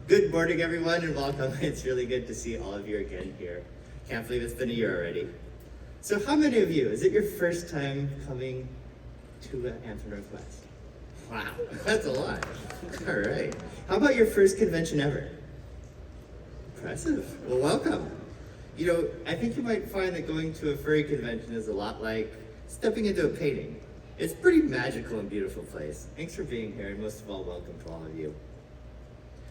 Good morning, everyone, and welcome. It's really good to see all of you again here. Can't believe it's been a year already. So how many of you, is it your first time coming to Anthro Northwest? Wow, that's a lot. All right. How about your first convention ever? Impressive. Well, welcome. You know, I think you might find that going to a furry convention is a lot like stepping into a painting. It's a pretty magical and beautiful place. Thanks for being here, and most of all, welcome to all of you.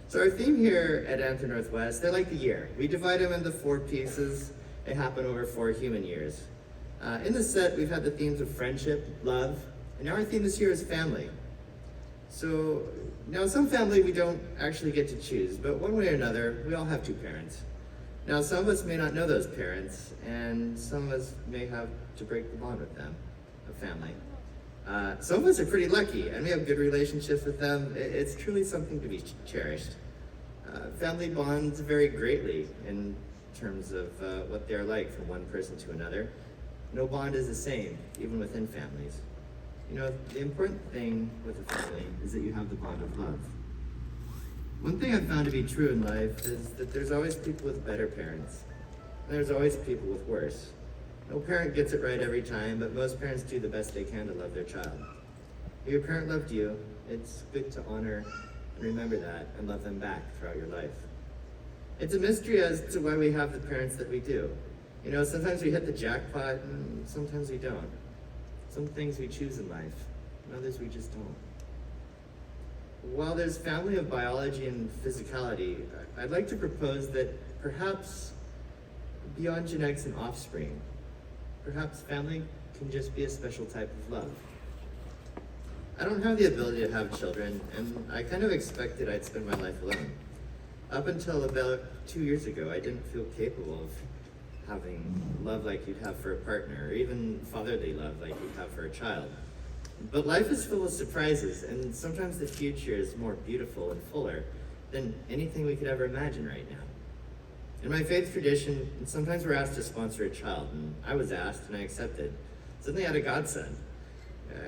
So our theme here at Anthro Northwest, they're like the year. We divide them into 4 pieces. They happen over 4 human years. In the set, we've had the themes of friendship, love, and now our theme this year is family. So now some family we don't actually get to choose, but one way or another, we all have 2 parents. Now some of us may not know those parents, and some of us may have to break the bond with them, a family. Some of us are pretty lucky, and we have good relationships with them. It's truly something to be cherished. Family bonds vary greatly in terms of what they're like from one person to another. No bond is the same, even within families. You know, the important thing with a family is that you have the bond of love. One thing I've found to be true in life is that there's always people with better parents, and there's always people with worse. No parent gets it right every time, but most parents do the best they can to love their child. If your parent loved you, it's good to honor and remember that and love them back throughout your life. It's a mystery as to why we have the parents that we do. You know, sometimes we hit the jackpot and sometimes we don't. Some things we choose in life, and others we just don't. While there's family of biology and physicality, I'd like to propose that perhaps beyond genetics and offspring, perhaps family can just be a special type of love. I don't have the ability to have children, and I kind of expected I'd spend my life alone. Up until about 2 years ago, I didn't feel capable of having love like you'd have for a partner, or even fatherly love like you'd have for a child. But life is full of surprises, and sometimes the future is more beautiful and fuller than anything we could ever imagine right now. In my faith tradition, sometimes we're asked to sponsor a child, and I was asked and I accepted. Suddenly I had a godson.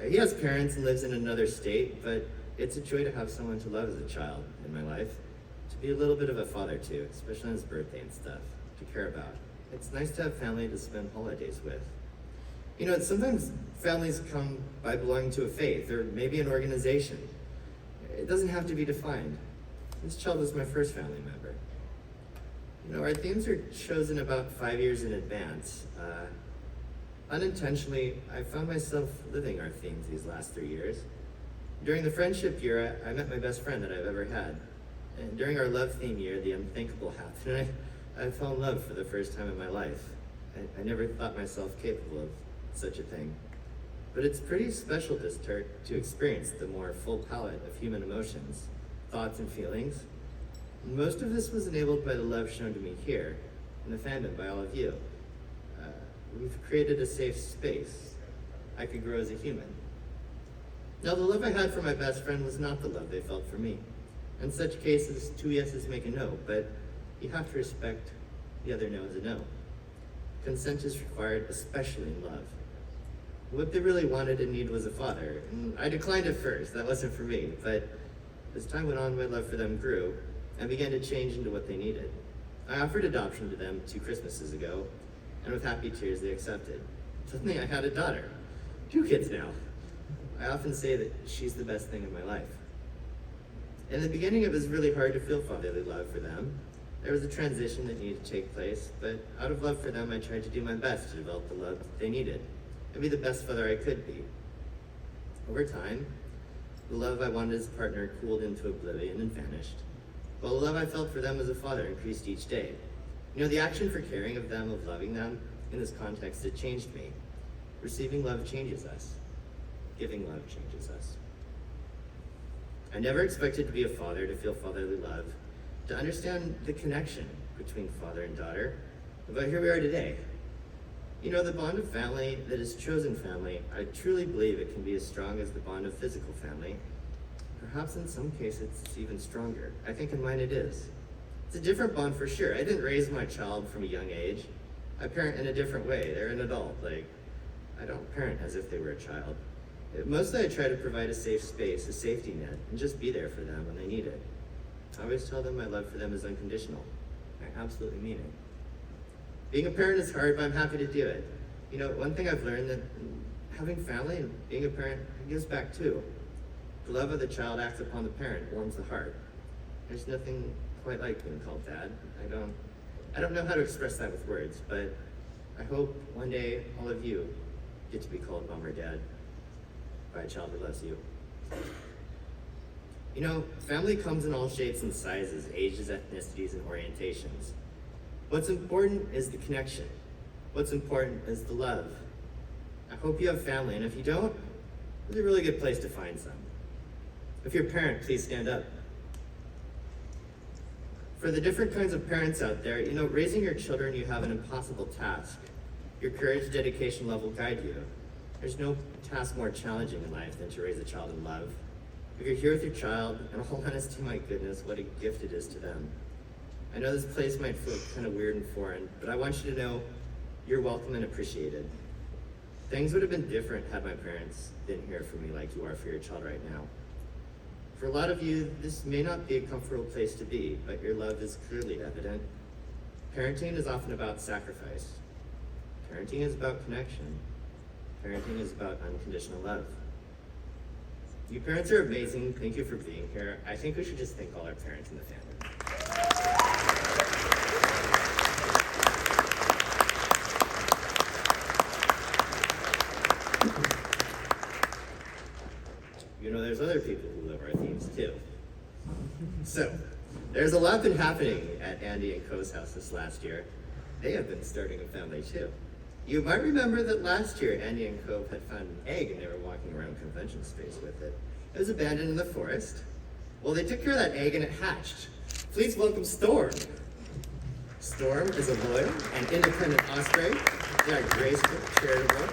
He has parents and lives in another state, but it's a joy to have someone to love as a child in my life, to be a little bit of a father too, especially on his birthday and stuff, to care about. It's nice to have family to spend holidays with. You know, sometimes families come by belonging to a faith or maybe an organization. It doesn't have to be defined. This child was my first family member. You know, our themes are chosen about 5 years in advance. Unintentionally, I found myself living our themes these last 3 years. During the friendship year, I met my best friend that I've ever had. And during our love theme year, the unthinkable happened. I fell in love for the first time in my life. I never thought myself capable of such a thing. But it's pretty special to start to experience the more full palette of human emotions, thoughts, and feelings. And most of this was enabled by the love shown to me here, in the fandom by all of you. We've created a safe space. I could grow as a human. Now, the love I had for my best friend was not the love they felt for me. In such cases, 2 yeses make a no, but you have to respect the other no as a no. Consent is required, especially in love. What they really wanted and needed was a father, and I declined at first. That wasn't for me, but as time went on, my love for them grew and began to change into what they needed. I offered adoption to them 2 Christmases ago, and with happy tears they accepted. Suddenly I had a daughter, 2 kids now. I often say that she's the best thing in my life. In the beginning, it was really hard to feel fatherly love for them. There was a transition that needed to take place, but out of love for them, I tried to do my best to develop the love that they needed and be the best father I could be. Over time, the love I wanted as a partner cooled into oblivion and vanished, while the love I felt for them as a father increased each day. You know, the action for caring of them, of loving them, in this context, it changed me. Receiving love changes us. Giving love changes us. I never expected to be a father, to feel fatherly love, to understand the connection between father and daughter. But here we are today. You know, the bond of family that is chosen family, I truly believe it can be as strong as the bond of physical family. Perhaps in some cases it's even stronger. I think in mine it is. It's a different bond for sure. I didn't raise my child from a young age. I parent in a different way. They're an adult. I don't parent as if they were a child. Mostly I try to provide a safe space, a safety net, and just be there for them when they need it. I always tell them my love for them is unconditional. I absolutely mean it. Being a parent is hard, but I'm happy to do it. You know, one thing I've learned that having family and being a parent gives back too. The love of the child acts upon the parent, warms the heart. There's nothing quite like being called dad. I don't know how to express that with words, but I hope one day all of you get to be called mom or dad by a child who loves you. You know, family comes in all shapes and sizes, ages, ethnicities, and orientations. What's important is the connection. What's important is the love. I hope you have family, and if you don't, it's a really good place to find some. If you're a parent, please stand up. For the different kinds of parents out there, you know, raising your children, you have an impossible task. Your courage, dedication level guide you. There's no task more challenging in life than to raise a child in love. If you're here with your child, in all honesty, my goodness, what a gift it is to them. I know this place might feel kind of weird and foreign, but I want you to know you're welcome and appreciated. Things would have been different had my parents been here for me like you are for your child right now. For a lot of you, this may not be a comfortable place to be, but your love is clearly evident. Parenting is often about sacrifice. Parenting is about connection. Parenting is about unconditional love. You parents are amazing. Thank you for being here. I think we should just thank all our parents in the family. You know, there's other people who love our themes too. So, there's a lot been happening at Andy and Co's house this last year. They have been starting a family too. You might remember that last year, Andy and Co had found an egg and they were walking around convention space with it. It was abandoned in the forest. Well, they took care of that egg and it hatched. Please welcome Storm. Storm is a loyal and independent osprey. They are graceful, charitable,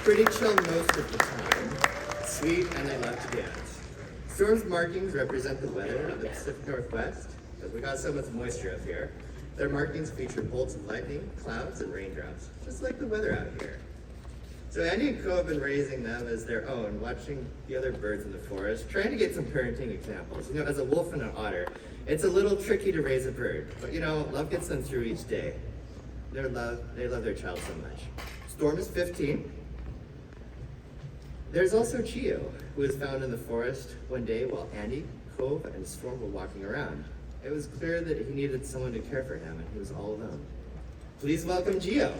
pretty chill most of the time, sweet, and they love to dance. Storm's markings represent the weather of the Pacific Northwest, because we got so much moisture up here. Their markings feature bolts of lightning, clouds, and raindrops, just like the weather out here. So Andy and Co have been raising them as their own, watching the other birds in the forest, trying to get some parenting examples. You know, as a wolf and an otter, it's a little tricky to raise a bird, but you know, love gets them through each day. They love their child so much. Storm is 15. There's also Gio, who was found in the forest one day while Andy, Cove, and Storm were walking around. It was clear that he needed someone to care for him, and he was all alone. Please welcome Gio.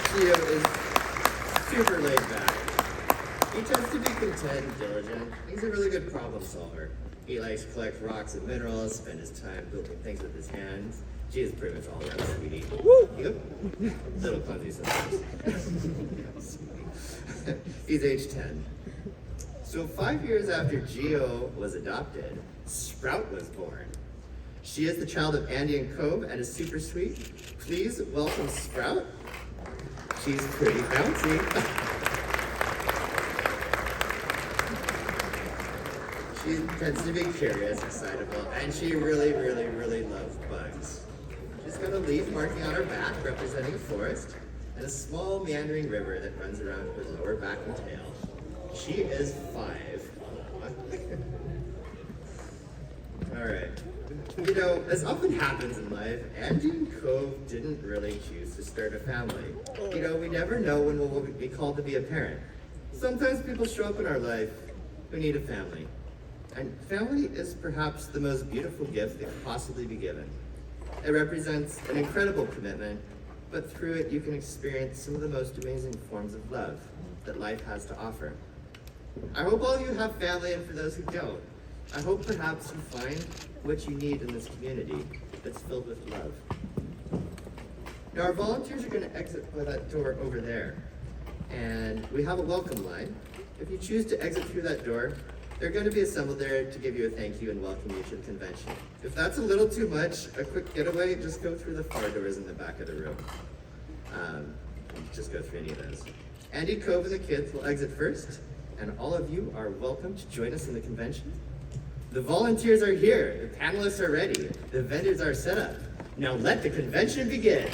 Gio is super laid back. He tends to be content and diligent. He's a really good problem solver. He likes to collect rocks and minerals, spend his time building things with his hands. Gio's pretty much all around sweetie. Yep. Little clumsy sometimes. He's age 10. So 5 years after Gio was adopted, Sprout was born. She is the child of Andy and Cove and is super sweet. Please welcome Sprout. She's pretty bouncy. She tends to be curious, excitable, and she really, really, really loves bugs. She's got a leaf marking on her back representing a forest and a small meandering river that runs around her lower back and tail. She is 5. All right. You know, as often happens in life, Andy and Cove didn't really choose to start a family. You know, we never know when we'll be called to be a parent. Sometimes people show up in our life who need a family. And family is perhaps the most beautiful gift that could possibly be given. It represents an incredible commitment, but through it you can experience some of the most amazing forms of love that life has to offer. I hope all of you have family, and for those who don't, I hope perhaps you find what you need in this community that's filled with love. Now our volunteers are going to exit by that door over there, and we have a welcome line. If you choose to exit through that door, They're going to be assembled there to give you a thank you and welcome you to the convention. If that's a little too much, a quick getaway, just go through the far doors in the back of the room. Just go through any of those. Andy, Cove, and the kids will exit first, and all of you are welcome to join us in the convention. The volunteers are here, the panelists are ready, the vendors are set up. Now let the convention begin.